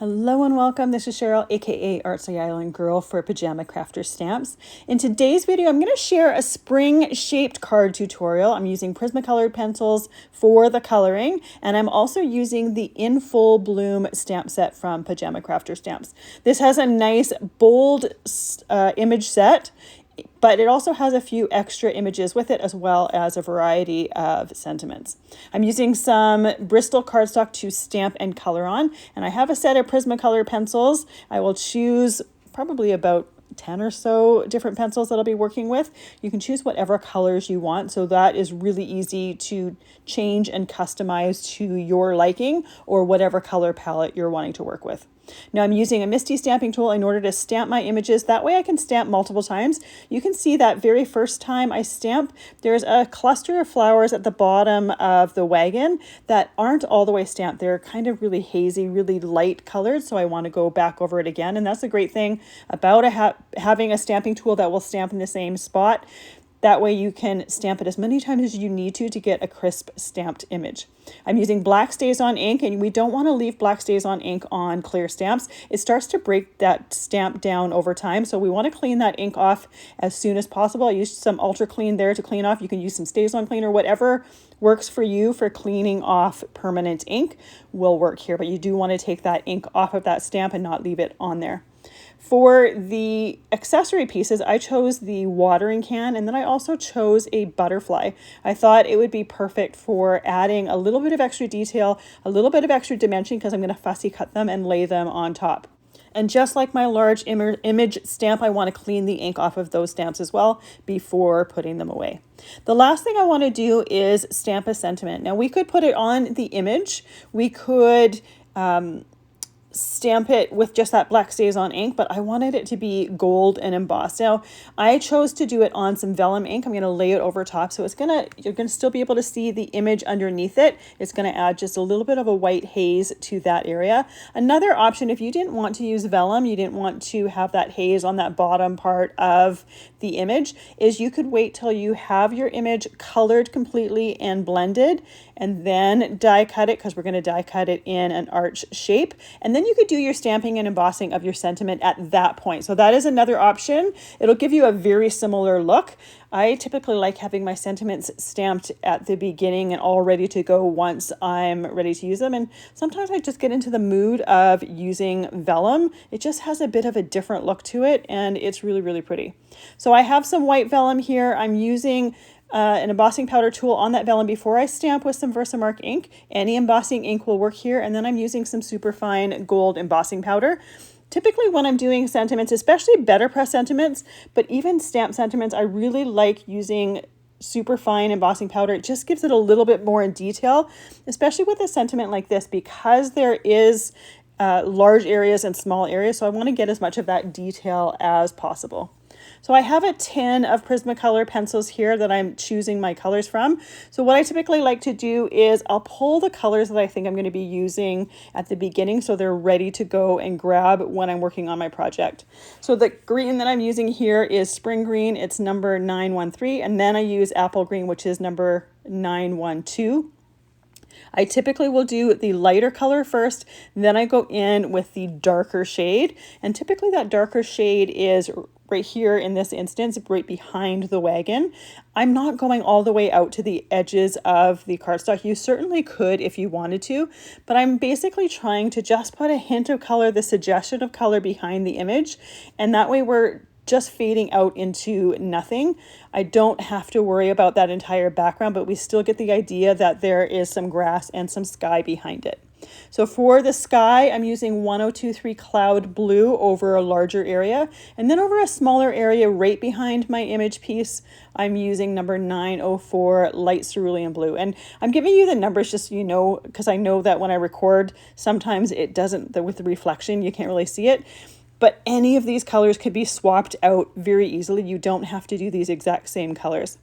Hello and welcome. This is Cheryl, aka Artsy Island Girl for Pajama Crafter Stamps. In today's video, I'm going to share a spring-shaped card tutorial. I'm using Prismacolor pencils for the coloring, and I'm also using the In Full Bloom stamp set from Pajama Crafter Stamps. This has a nice bold image set, but it also has a few extra images with it as well as a variety of sentiments. I'm using some Bristol cardstock to stamp and color on, and I have a set of Prismacolor pencils. I will choose probably about 10 or so different pencils that I'll be working with. You can choose whatever colors you want, so that is really easy to change and customize to your liking or whatever color palette you're wanting to work with. Now I'm using a MISTI stamping tool in order to stamp my images. That way I can stamp multiple times. You can see that very first time I stamp, there's a cluster of flowers at the bottom of the wagon that aren't all the way stamped. They're kind of really hazy, really light colored, so I want to go back over it again. And that's the great thing about having a stamping tool that will stamp in the same spot. That way you can stamp it as many times as you need to get a crisp stamped image. I'm using black StazOn ink, and we don't want to leave black StazOn ink on clear stamps. It starts to break that stamp down over time, so we want to clean that ink off as soon as possible. I used some Ultra Clean there to clean off. You can use some StazOn cleaner, whatever works for you for cleaning off permanent ink will work here, but you do want to take that ink off of that stamp and not leave it on there. For the accessory pieces, I chose the watering can, and then I also chose a butterfly. I thought it would be perfect for adding a little bit of extra detail, a little bit of extra dimension, because I'm going to fussy cut them and lay them on top. And just like my large image stamp, I want to clean the ink off of those stamps as well before putting them away. The last thing I want to do is stamp a sentiment. Now we could put it on the image. We could stamp it with just that black StazOn ink, but I wanted it to be gold and embossed. Now I chose to do it on some vellum ink. I'm going to lay it over top, so you're going to still be able to see the image underneath it. It's going to add just a little bit of a white haze to that area. Another option, if you didn't want to use vellum, you didn't want to have that haze on that bottom part of the image, is you could wait till you have your image colored completely and blended, and then die cut it, because we're going to die cut it in an arch shape. And then you could do your stamping and embossing of your sentiment at that point. So that is another option. It'll give you a very similar look. I typically like having my sentiments stamped at the beginning and all ready to go once I'm ready to use them. And sometimes I just get into the mood of using vellum. It just has a bit of a different look to it, and it's really, really pretty. So I have some white vellum here. I'm using an embossing powder tool on that vellum before I stamp with some Versamark ink. Any embossing ink will work here. And then I'm using some super fine gold embossing powder. Typically when I'm doing sentiments, especially better press sentiments, but even stamp sentiments, I really like using super fine embossing powder. It just gives it a little bit more in detail, especially with a sentiment like this, because there is large areas and small areas. So I want to get as much of that detail as possible. So I have a tin of Prismacolor pencils here that I'm choosing my colors from. So what I typically like to do is I'll pull the colors that I think I'm going to be using at the beginning, so they're ready to go and grab when I'm working on my project. So the green that I'm using here is Spring Green. It's number 913, and then I use Apple Green, which is number 912. I typically will do the lighter color first, then I go in with the darker shade, and typically that darker shade is right here in this instance, right behind the wagon. I'm not going all the way out to the edges of the cardstock. You certainly could if you wanted to, but I'm basically trying to just put a hint of color, the suggestion of color behind the image, and that way we're just fading out into nothing. I don't have to worry about that entire background, but we still get the idea that there is some grass and some sky behind it. So for the sky, I'm using 1023 Cloud Blue over a larger area, and then over a smaller area right behind my image piece, I'm using number 904 Light Cerulean Blue. And I'm giving you the numbers just so you know, because I know that when I record, sometimes it doesn't, with the reflection, you can't really see it. But any of these colors could be swapped out very easily. You don't have to do these exact same colors.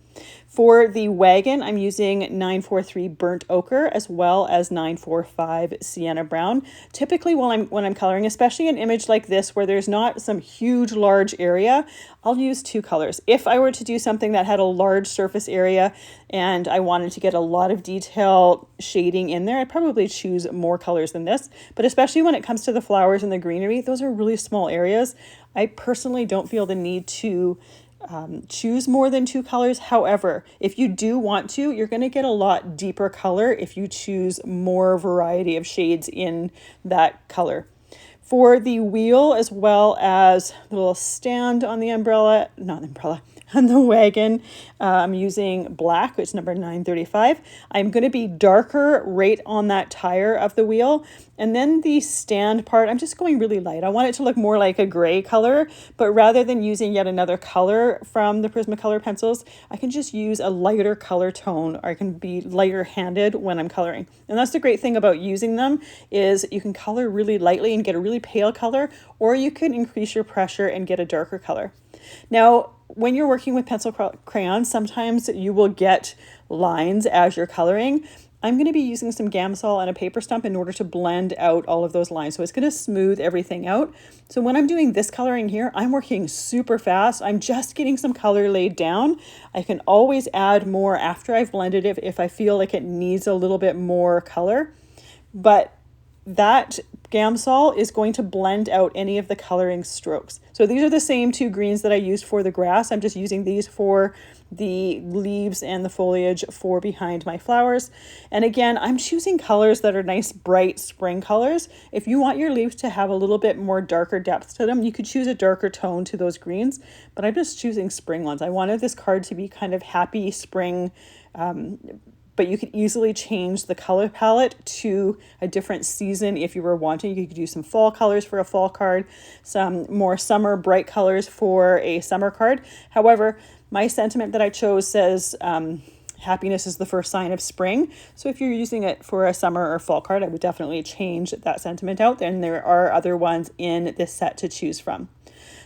For the wagon, I'm using 943 burnt ochre as well as 945 sienna brown. Typically when I'm coloring, especially an image like this where there's not some huge large area, I'll use two colors. If I were to do something that had a large surface area and I wanted to get a lot of detail shading in there, I'd probably choose more colors than this. But especially when it comes to the flowers and the greenery, those are really small areas. I personally don't feel the need to choose more than two colors. However, if you do want to, you're going to get a lot deeper color if you choose more variety of shades in that color. For the wheel, as well as the little stand on the umbrella, not umbrella, on the wagon, I'm using black, which is number 935. I'm going to be darker right on that tire of the wheel. And then the stand part, I'm just going really light. I want it to look more like a gray color, but rather than using yet another color from the Prismacolor pencils, I can just use a lighter color tone, or I can be lighter handed when I'm coloring. And that's the great thing about using them, is you can color really lightly and get a really pale color, or you can increase your pressure and get a darker color. Now, when you're working with pencil crayons, sometimes you will get lines as you're coloring. I'm going to be using some Gamsol and a paper stump in order to blend out all of those lines. So it's going to smooth everything out. So when I'm doing this coloring here, I'm working super fast. I'm just getting some color laid down. I can always add more after I've blended it if I feel like it needs a little bit more color. But that Gamsol is going to blend out any of the coloring strokes. So these are the same two greens that I used for the grass. I'm just using these for the leaves and the foliage for behind my flowers. And again, I'm choosing colors that are nice, bright spring colors. If you want your leaves to have a little bit more darker depth to them, you could choose a darker tone to those greens, but I'm just choosing spring ones. I wanted this card to be kind of happy spring, but you could easily change the color palette to a different season if you were wanting. You could do some fall colors for a fall card, some more summer bright colors for a summer card. However, my sentiment that I chose says happiness is the first sign of spring. So if you're using it for a summer or fall card, I would definitely change that sentiment out. And there are other ones in this set to choose from.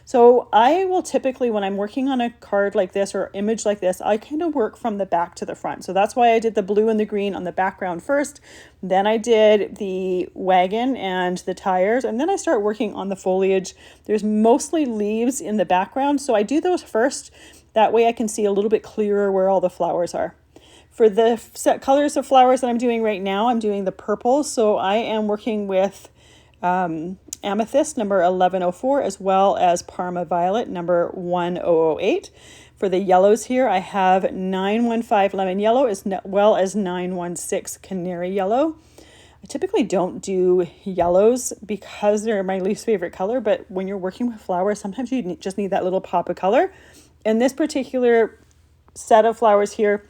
So I will typically, when I'm working on a card like this or image like this, I kind of work from the back to the front. So that's why I did the blue and the green on the background first. Then I did the wagon and the tires, and then I start working on the foliage. There's mostly leaves in the background, so I do those first. That way I can see a little bit clearer where all the flowers are. For the set colors of flowers that I'm doing right now, I'm doing the purples. So I am working with Amethyst number 1104, as well as Parma Violet number 1008. For the yellows here, I have 915 Lemon Yellow as well as 916 Canary Yellow. I typically don't do yellows because they're my least favorite color, but when you're working with flowers, sometimes you just need that little pop of color. And this particular set of flowers here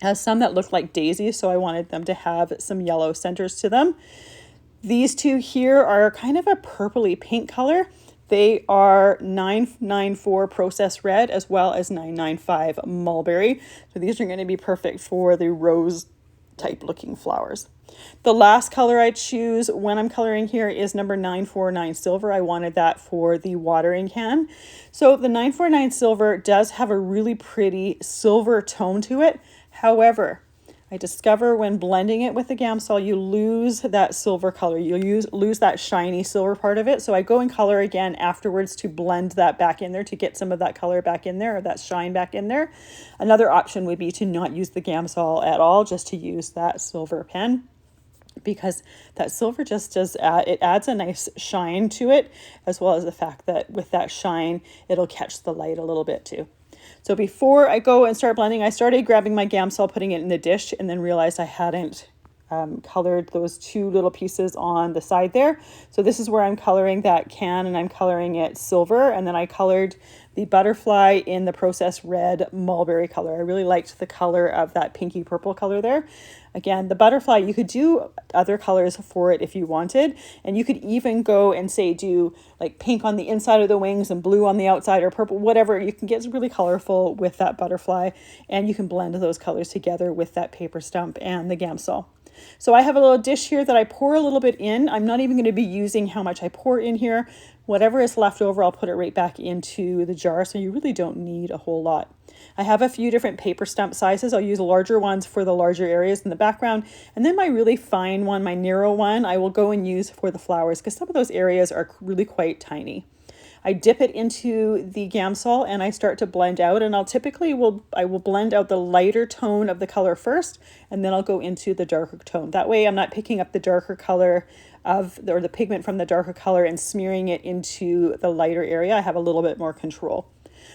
has some that look like daisies, so I wanted them to have some yellow centers to them. These two here are kind of a purpley pink color. They are 994 Processed Red as well as 995 Mulberry. So these are going to be perfect for the rose type looking flowers. The last color I choose when I'm coloring here is number 949 Silver. I wanted that for the watering can. So the 949 Silver does have a really pretty silver tone to it. However, I discover when blending it with the Gamsol, you lose that silver color. You lose that shiny silver part of it. So I go and color again afterwards to blend that back in there to get some of that color back in there, or that shine back in there. Another option would be to not use the Gamsol at all, just to use that silver pen, because that silver just does it adds a nice shine to it, as well as the fact that with that shine, it'll catch the light a little bit too. So before I go and start blending, I started grabbing my Gamsol, putting it in the dish, and then realized I hadn't colored those two little pieces on the side there. So this is where I'm coloring that can, and I'm coloring it silver, and then I colored the butterfly in the Processed Red Mulberry color. I really liked the color of that pinky purple color there. Again, the butterfly, you could do other colors for it if you wanted, and you could even go and say do like pink on the inside of the wings and blue on the outside, or purple, whatever. You can get really colorful with that butterfly, and you can blend those colors together with that paper stump and the Gamsol. So I have a little dish here that I pour a little bit in. I'm not even going to be using how much I pour in here. Whatever is left over, I'll put it right back into the jar, so you really don't need a whole lot. I have a few different paper stump sizes. I'll use larger ones for the larger areas in the background. And then my really fine one, my narrow one, I will go and use for the flowers because some of those areas are really quite tiny. I dip it into the Gamsol and I start to blend out, and I will blend out the lighter tone of the color first, and then I'll go into the darker tone. That way I'm not picking up the darker color or the pigment from the darker color and smearing it into the lighter area. I have a little bit more control.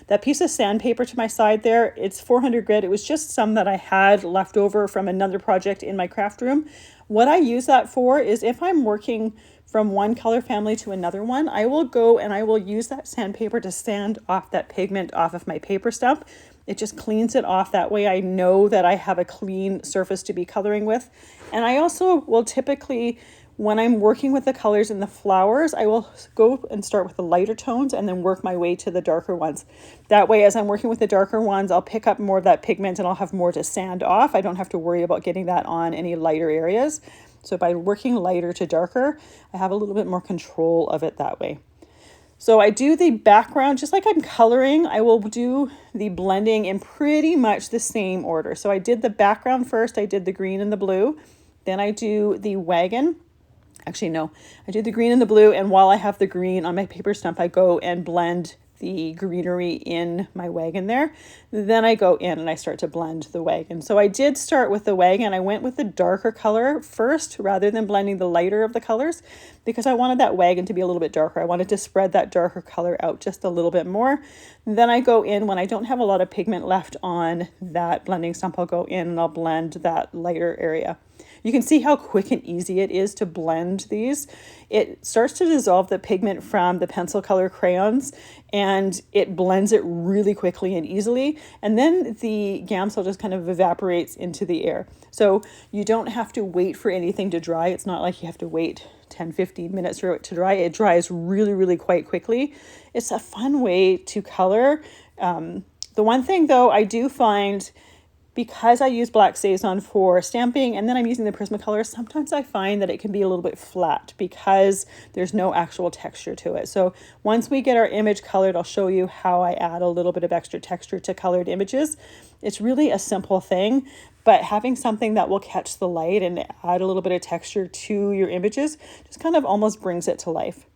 That piece of sandpaper to my side there, it's 400 grit. It was just some that I had left over from another project in my craft room. What I use that for is if I'm working from one color family to another one, I will go and I will use that sandpaper to sand off that pigment off of my paper stump. It just cleans it off. That way I know that I have a clean surface to be coloring with. And I also will typically, when I'm working with the colors in the flowers, I will go and start with the lighter tones and then work my way to the darker ones. That way, as I'm working with the darker ones, I'll pick up more of that pigment and I'll have more to sand off. I don't have to worry about getting that on any lighter areas. So by working lighter to darker, I have a little bit more control of it that way. So I do the background, just like I'm coloring, I will do the blending in pretty much the same order. So I did the background first, I did the green and the blue, then I do the wagon. Actually, no, I did the green and the blue, and while I have the green on my paper stump, I go and blend the greenery in my wagon there. Then I go in and I start to blend the wagon. So I did start with the wagon. I went with the darker color first rather than blending the lighter of the colors because I wanted that wagon to be a little bit darker. I wanted to spread that darker color out just a little bit more. Then I go in when I don't have a lot of pigment left on that blending stump, I'll go in and I'll blend that lighter area. You can see how quick and easy it is to blend these. It starts to dissolve the pigment from the pencil color crayons and it blends it really quickly and easily. And then the Gamsol just kind of evaporates into the air. So you don't have to wait for anything to dry. It's not like you have to wait 10-15 minutes for it to dry. It dries really quite quickly. It's a fun way to color. The one thing though I do find, because I use black SazOn for stamping and then I'm using the Prismacolor, sometimes I find that it can be a little bit flat because there's no actual texture to it. So once we get our image colored, I'll show you how I add a little bit of extra texture to colored images. It's really a simple thing, but having something that will catch the light and add a little bit of texture to your images just kind of almost brings it to life.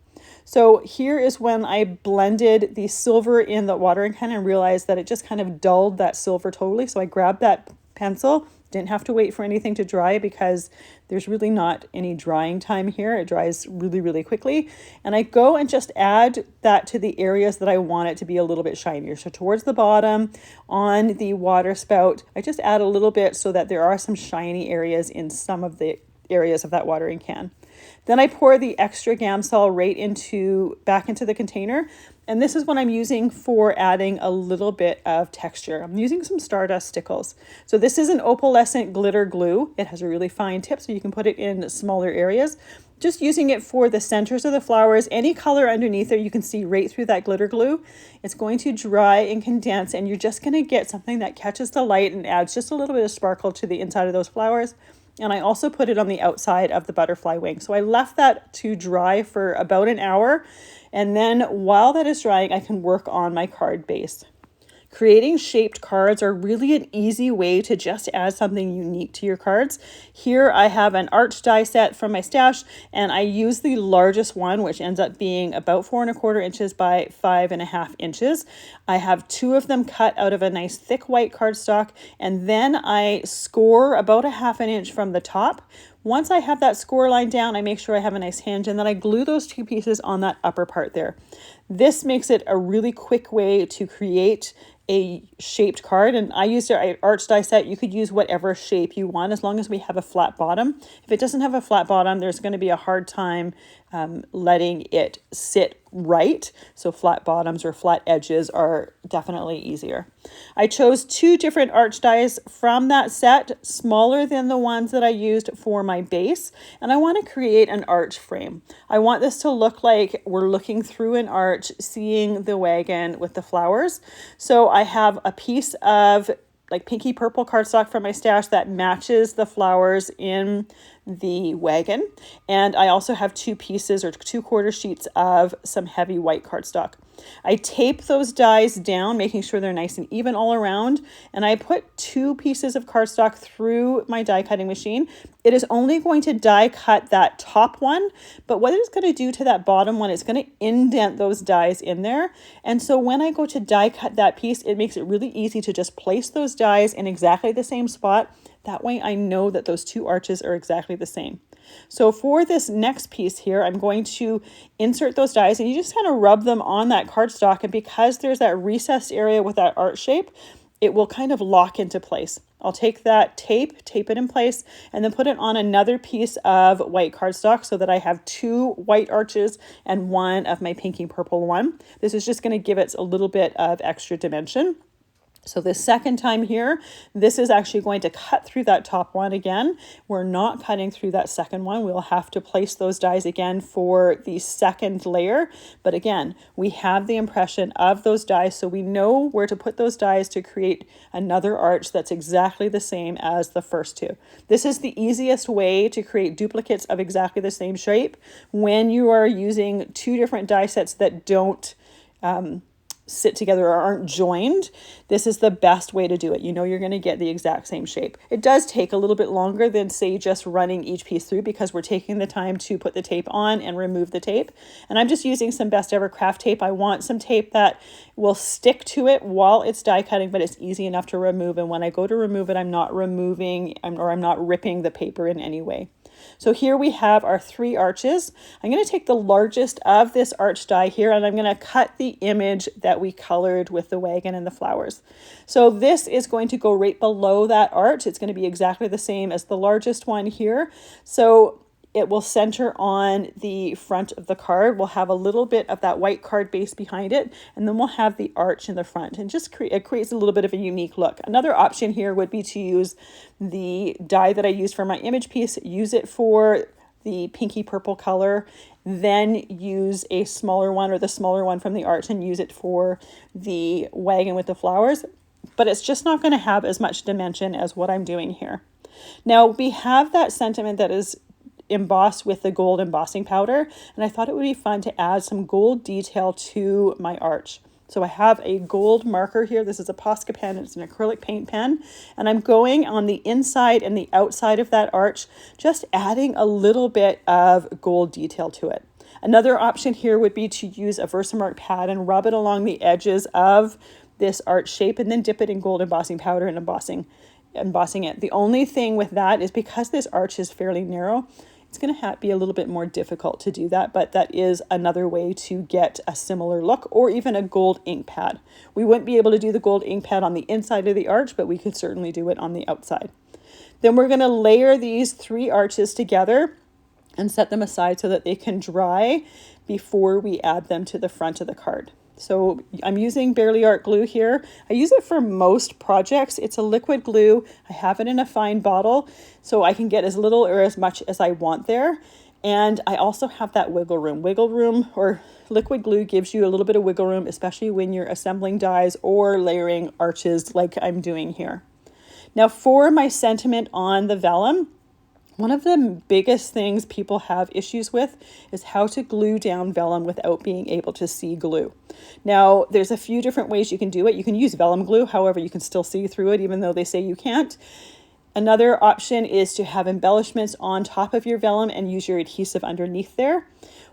So here is when I blended the silver in the watering can and realized that it just kind of dulled that silver totally. So I grabbed that pencil, didn't have to wait for anything to dry because there's really not any drying time here. It dries really quickly. And I go and just add that to the areas that I want it to be a little bit shinier. So towards the bottom on the water spout, I just add a little bit so that there are some shiny areas in some of the areas of that watering can. Then I pour the extra Gamsol back into the container. And this is what I'm using for adding a little bit of texture. I'm using some Stardust Stickles. So this is an opalescent glitter glue. It has a really fine tip so you can put it in smaller areas. Just using it for the centers of the flowers, any color underneath there, you can see right through that glitter glue. It's going to dry and condense, and you're just going to get something that catches the light and adds just a little bit of sparkle to the inside of those flowers. And I also put it on the outside of the butterfly wing. So I left that to dry for about an hour. And then while that is drying, I can work on my card base. Creating shaped cards are really an easy way to just add something unique to your cards. Here I have an arch die set from my stash, and I use the largest one, which ends up being about 4¼ inches by 5½ inches. I have 2 of them cut out of a nice thick white cardstock, and then I score about 1/2 inch from the top. Once I have that score line down, I make sure I have a nice hinge, and then I glue those 2 pieces on that upper part there. This makes it a really quick way to create a shaped card, and I used an arch die set. You could use whatever shape you want as long as we have a flat bottom. If it doesn't have a flat bottom, there's going to be a hard time letting it sit right. So flat bottoms or flat edges are definitely easier. I chose 2 different arch dies from that set, smaller than the ones that I used for my base, and I want to create an arch frame. I want this to look like we're looking through an arch, seeing the wagon with the flowers. So I have a piece of like pinky purple cardstock from my stash that matches the flowers in the wagon. And I also have 2 pieces or 2/4 sheets of some heavy white cardstock. I tape those dies down, making sure they're nice and even all around. And I put 2 pieces of cardstock through my die cutting machine. It is only going to die cut that top one, but what it's going to do to that bottom one, it's going to indent those dies in there. And so when I go to die cut that piece, it makes it really easy to just place those dies in exactly the same spot. That way I know that those 2 arches are exactly the same. So for this next piece here, I'm going to insert those dies, and you just kind of rub them on that cardstock. And because there's that recessed area with that arch shape, it will kind of lock into place. I'll take that tape it in place, and then put it on another piece of white cardstock so that I have 2 white arches and 1 of my pinky purple one. This is just going to give it a little bit of extra dimension. So the second time here, this is actually going to cut through that top one again. We're not cutting through that second one. We'll have to place those dies again for the second layer. But again, we have the impression of those dies, so we know where to put those dies to create another arch that's exactly the same as the first 2. This is the easiest way to create duplicates of exactly the same shape when you are using 2 different die sets that don't sit together or aren't joined. This is the best way to do it. You know you're going to get the exact same shape. It does take a little bit longer than, say, just running each piece through, because we're taking the time to put the tape on and remove the tape. And I'm just using some Best Ever Craft tape. I want some tape that will stick to it while it's die cutting, but it's easy enough to remove. And when I go to remove it, I'm not ripping the paper in any way. So here we have our 3 arches. I'm going to take the largest of this arch die here, and I'm going to cut the image that we colored with the wagon and the flowers. So this is going to go right below that arch. It's going to be exactly the same as the largest one here. So it will center on the front of the card. We'll have a little bit of that white card base behind it, and then we'll have the arch in the front, and just it creates a little bit of a unique look. Another option here would be to use the die that I used for my image piece, use it for the pinky purple color, then use a smaller one or the smaller one from the arch and use it for the wagon with the flowers. But it's just not going to have as much dimension as what I'm doing here. Now we have that sentiment that is embossed with the gold embossing powder, and I thought it would be fun to add some gold detail to my arch. So I have a gold marker here. This is a Posca pen. It's an acrylic paint pen, and I'm going on the inside and the outside of that arch, just adding a little bit of gold detail to it. Another option here would be to use a Versamark pad and rub it along the edges of this arch shape, and then dip it in gold embossing powder and embossing it. The only thing with that is, because this arch is fairly narrow, it's going to be a little bit more difficult to do that, but that is another way to get a similar look, or even a gold ink pad. We wouldn't be able to do the gold ink pad on the inside of the arch, but we could certainly do it on the outside. Then we're going to layer these 3 arches together and set them aside so that they can dry before we add them to the front of the card. So I'm using Barely Art glue here. I use it for most projects. It's a liquid glue. I have it in a fine bottle, so I can get as little or as much as I want there. And I also have that wiggle room. Wiggle room, or liquid glue, gives you a little bit of wiggle room, especially when you're assembling dies or layering arches like I'm doing here. Now for my sentiment on the vellum, one of the biggest things people have issues with is how to glue down vellum without being able to see glue. Now, there's a few different ways you can do it. You can use vellum glue, however, you can still see through it, even though they say you can't. Another option is to have embellishments on top of your vellum and use your adhesive underneath there.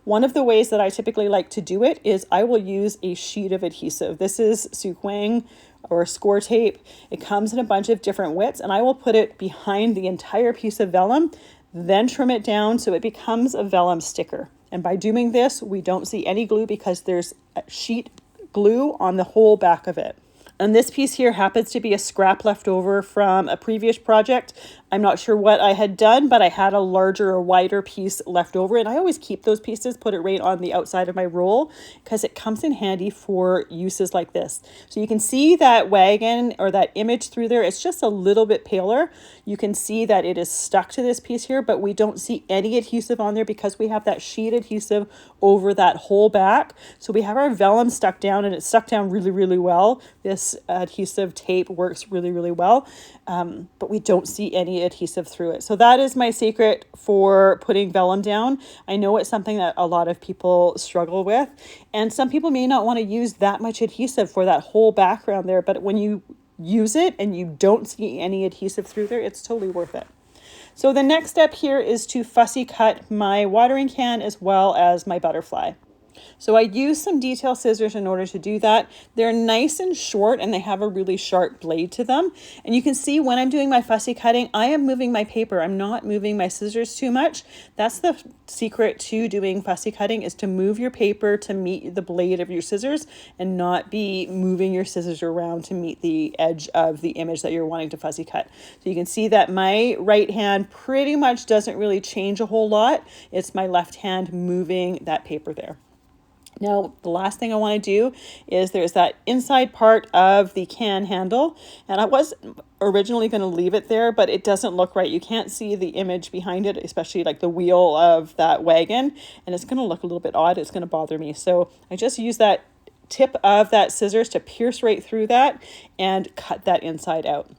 One of the ways that I typically like to do it is I will use a sheet of adhesive. This is Suquang or score tape. It comes in a bunch of different widths, and I will put it behind the entire piece of vellum, then trim it down so it becomes a vellum sticker. And by doing this, we don't see any glue because there's a sheet glue on the whole back of it. And this piece here happens to be a scrap left over from a previous project. I'm not sure what I had done, but I had a larger or wider piece left over, and I always keep those pieces, put it right on the outside of my roll, because it comes in handy for uses like this. So you can see that wagon or that image through there. It's just a little bit paler. You can see that it is stuck to this piece here, but we don't see any adhesive on there because we have that sheet adhesive over that whole back. So we have our vellum stuck down, and it's stuck down really, really well. This this adhesive tape works really, really well, but we don't see any adhesive through it. So that is my secret for putting vellum down. I know it's something that a lot of people struggle with, and some people may not want to use that much adhesive for that whole background there, but when you use it and you don't see any adhesive through there, it's totally worth it. So the next step here is to fussy cut my watering can as well as my butterfly. So I use some detail scissors in order to do that. They're nice and short and they have a really sharp blade to them. And you can see when I'm doing my fussy cutting, I am moving my paper. I'm not moving my scissors too much. That's the secret to doing fussy cutting, is to move your paper to meet the blade of your scissors and not be moving your scissors around to meet the edge of the image that you're wanting to fussy cut. So you can see that my right hand pretty much doesn't really change a whole lot. It's my left hand moving that paper there. Now, the last thing I want to do is there's that inside part of the can handle, and I was originally going to leave it there, but it doesn't look right. You can't see the image behind it, especially like the wheel of that wagon, and it's going to look a little bit odd. It's going to bother me. So I just use that tip of that scissors to pierce right through that and cut that inside out.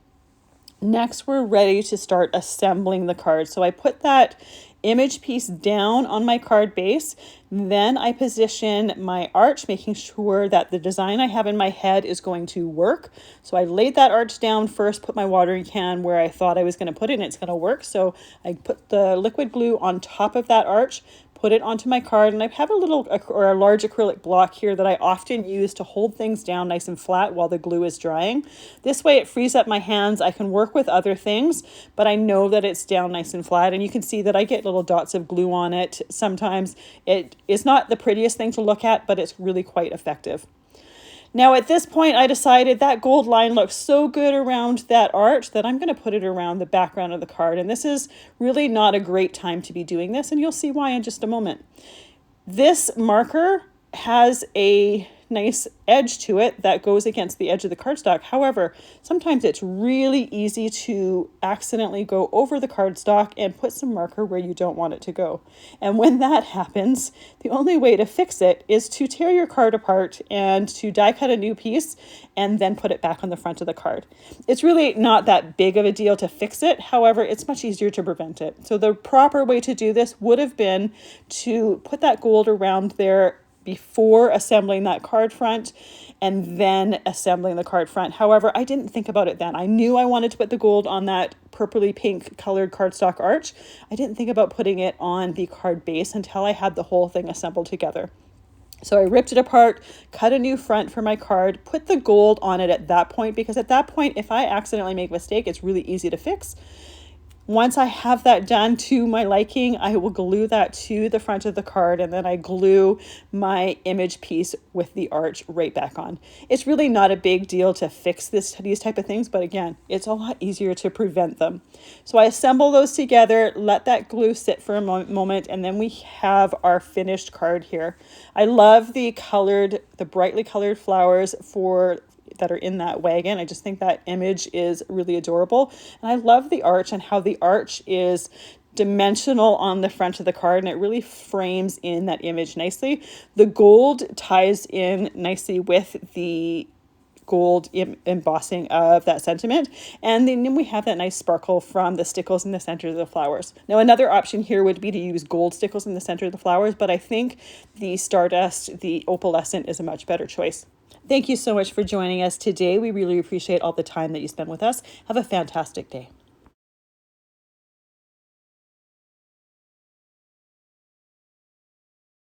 Next, we're ready to start assembling the card. So I put that image piece down on my card base. Then I position my arch, making sure that the design I have in my head is going to work. So I laid that arch down first, put my watering can where I thought I was going to put it, and it's going to work. So I put the liquid glue on top of that arch, put it onto my card, and I have a large acrylic block here that I often use to hold things down nice and flat while the glue is drying. This way it frees up my hands. I can work with other things, but I know that it's down nice and flat, and you can see that I get little dots of glue on it. Sometimes it is not the prettiest thing to look at, but it's really quite effective. Now at this point, I decided that gold line looks so good around that arch that I'm going to put it around the background of the card. And this is really not a great time to be doing this, and you'll see why in just a moment. This marker has a nice edge to it that goes against the edge of the cardstock. However, sometimes it's really easy to accidentally go over the cardstock and put some marker where you don't want it to go. And when that happens, the only way to fix it is to tear your card apart and to die cut a new piece and then put it back on the front of the card. It's really not that big of a deal to fix it. However, it's much easier to prevent it. So the proper way to do this would have been to put that gold around there before assembling that card front and then assembling the card front. However, I didn't think about it then. I knew I wanted to put the gold on that purpley pink colored cardstock arch. I didn't think about putting it on the card base until I had the whole thing assembled together. So I ripped it apart, cut a new front for my card, put the gold on it at that point, because at that point, if I accidentally make a mistake, it's really easy to fix. Once I have that done to my liking, I will glue that to the front of the card, and then I glue my image piece with the arch right back on. It's really not a big deal to fix these type of things, but again, it's a lot easier to prevent them. So I assemble those together, let that glue sit for a moment, and then we have our finished card here. I love the brightly colored flowers that are in that wagon. I just think that image is really adorable. And I love the arch and how the arch is dimensional on the front of the card, and it really frames in that image nicely. The gold ties in nicely with the gold embossing of that sentiment, and then we have that nice sparkle from the stickles in the center of the flowers. Now another option here would be to use gold stickles in the center of the flowers, but I think the Stardust, the opalescent, is a much better choice. Thank you so much for joining us today. We really appreciate all the time that you spend with us. Have a fantastic day.